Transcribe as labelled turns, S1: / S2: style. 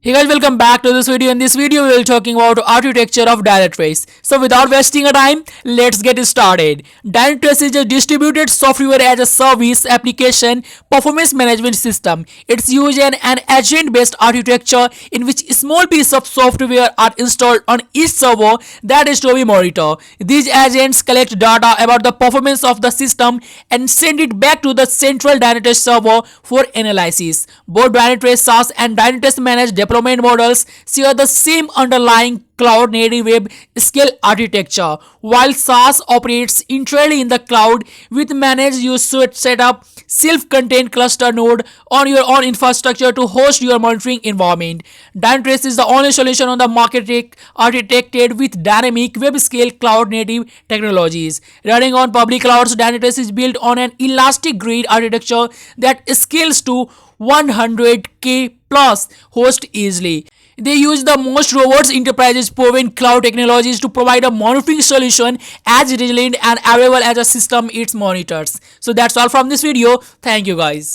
S1: Hey guys, welcome back to this video. In this video, we will be talking about architecture of Dynatrace. So without wasting a time, let's get started. Dynatrace is a distributed software as a service application performance management system. It's used an agent-based architecture in which small pieces of software are installed on each server that is to be monitored. These agents collect data about the performance of the system and send it back to the central Dynatrace server for analysis. Both Dynatrace SaaS and Dynatrace managed deployment models share the same underlying cloud native web scale architecture. While SaaS operates entirely in the cloud with managed, you should set up self-contained cluster node on your own infrastructure to host your monitoring environment. Dynatrace is the only solution on the market architected with dynamic web scale cloud native technologies. Running on public clouds, Dynatrace is built on an elastic grid architecture that scales to 100k plus host easily. They use the most robust enterprises proven cloud technologies to provide a monitoring solution as resilient and available as a system it monitors. So that's all from this video. Thank you guys.